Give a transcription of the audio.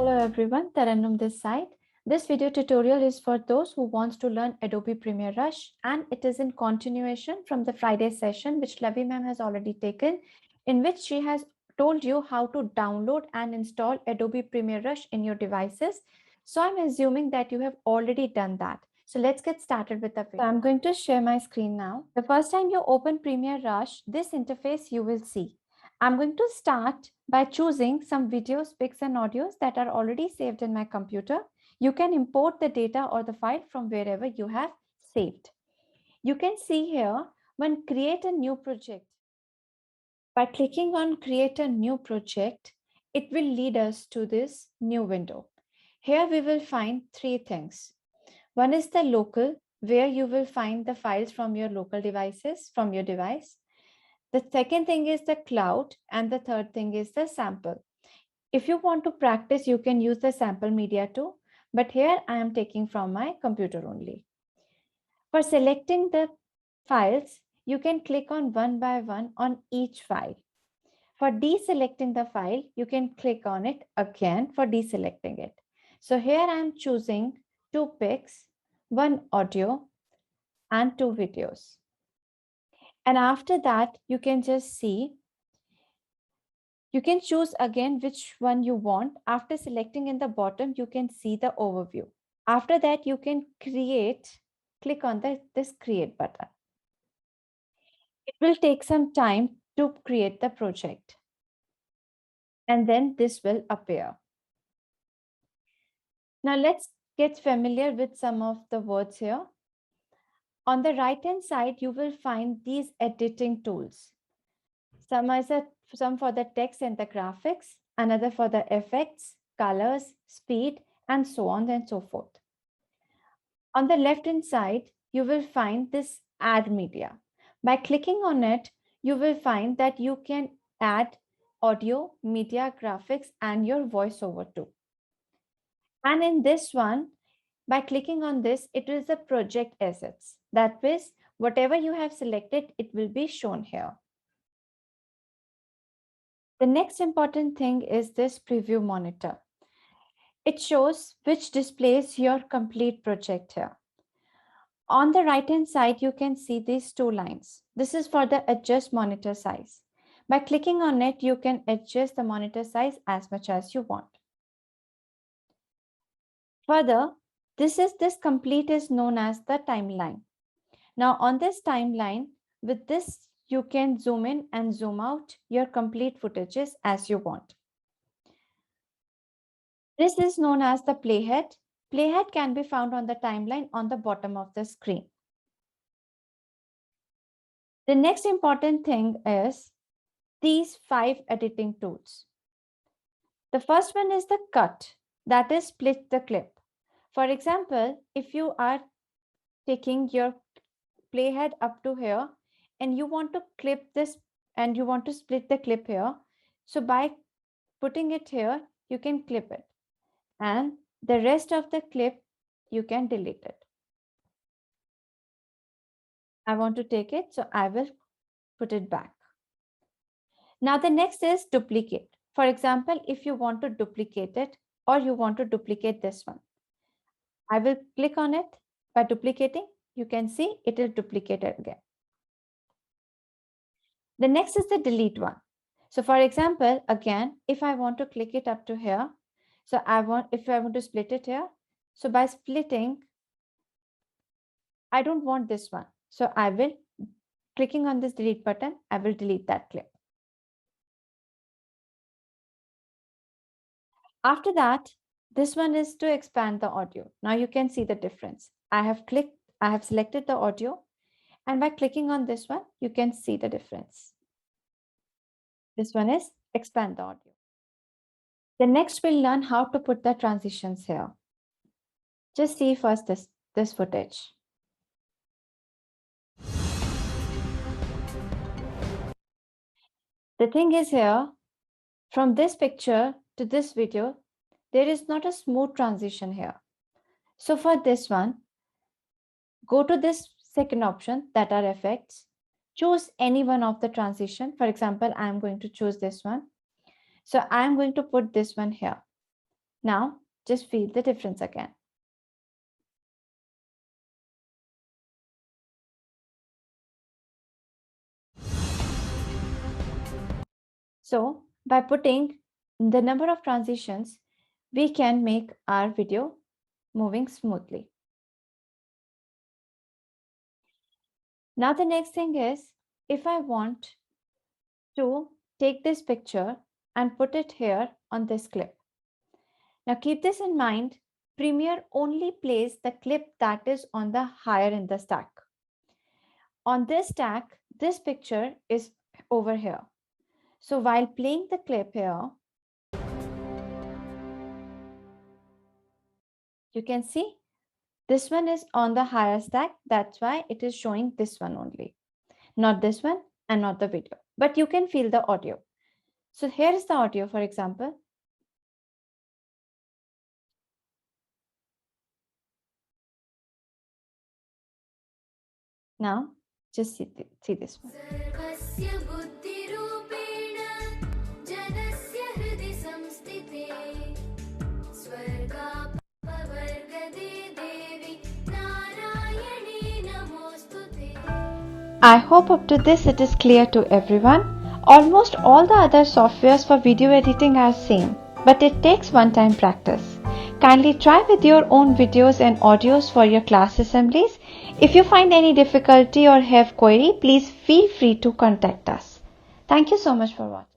Hello everyone, Tarannum this side. This video tutorial is for those who wants to learn Adobe Premiere Rush, and it is in continuation from the Friday session which Lavi ma'am has already taken, in which she has told you how to download and install Adobe Premiere Rush in your devices. So I'm assuming that you have already done that. So let's get started with the video. So I'm going to share my screen now. The first time you open Premiere Rush, this interface you will see. I'm going to start by choosing some videos, pics, and audios that are already saved in my computer. You can import the data or the file from wherever you have saved. You can see here when create a new project. By clicking on create a new project, it will lead us to this new window. Here we will find three things. One is the local, where you will find the files from your local devices, from your device. The second thing is the cloud, and the third thing is the sample. If you want to practice, you can use the sample media too, but here I am taking from my computer only. For selecting the files, you can click on one by one on each file. For deselecting the file, you can click on it again for deselecting it. So here I am choosing 2 pics, 1 audio, and 2 videos. And after that, you can just see, you can choose again which one you want. After selecting in the bottom, you can see the overview. After that, you can click on this create button. It will take some time to create the project. And then this will appear. Now let's get familiar with some of the words here. On the right-hand side, you will find these editing tools. Some for the text and the graphics, another for the effects, colors, speed, and so on and so forth. On the left-hand side, you will find this add media. By clicking on it, you will find that you can add audio, media, graphics, and your voiceover too. And in this one, by clicking on this, it is the project assets. That means whatever you have selected, it will be shown here. The next important thing is this preview monitor. It shows which displays your complete project here. On the right-hand side, you can see these 2 lines. This is for the adjust monitor size. By clicking on it, you can adjust the monitor size as much as you want. Further, this complete is known as the timeline. Now on this timeline, with this, you can zoom in and zoom out your complete footages as you want. This is known as the playhead. Playhead can be found on the timeline on the bottom of the screen. The next important thing is these 5 editing tools. The first one is the cut, that is split the clip. For example, if you are taking your playhead up to here and you want to clip this and you want to split the clip here, so by putting it here, you can clip it, and the rest of the clip you can delete it. I want to take it, so I will put it back. Now the next is duplicate. For example, if you want to duplicate it or you want to duplicate this one, I will click on it. By duplicating, you can see it is duplicated again. The next is the delete one. So for example, again, if I want to click it up to here, so if I want to split it here, so by splitting, I don't want this one. So I will, clicking on this delete button, I will delete that clip. After that, this one is to expand the audio. Now you can see the difference. I have selected the audio, and by clicking on this one, you can see the difference. This one is expand the audio. The next we'll learn how to put the transitions here. Just see first this footage. The thing is here, from this picture to this video, there is not a smooth transition here. So for this one, go to this second option, that are effects. Choose any one of the transition. For example, I'm going to choose this one. So I'm going to put this one here. Now, just feel the difference again. So, by putting the number of transitions, we can make our video moving smoothly. Now, the next thing is, if I want to take this picture and put it here on this clip. Now, keep this in mind. Premiere only plays the clip that is on the higher in the stack. On this stack, this picture is over here. So while playing the clip here, you can see this one is on the higher stack. That's why it is showing this one only, not this one and not the video. But you can feel the audio. So here is the audio, for example. Now, just see this one. I hope up to this it is clear to everyone. Almost all the other softwares for video editing are same, but it takes one-time practice. Kindly try with your own videos and audios for your class assemblies. If you find any difficulty or have query, please feel free to contact us. Thank you so much for watching.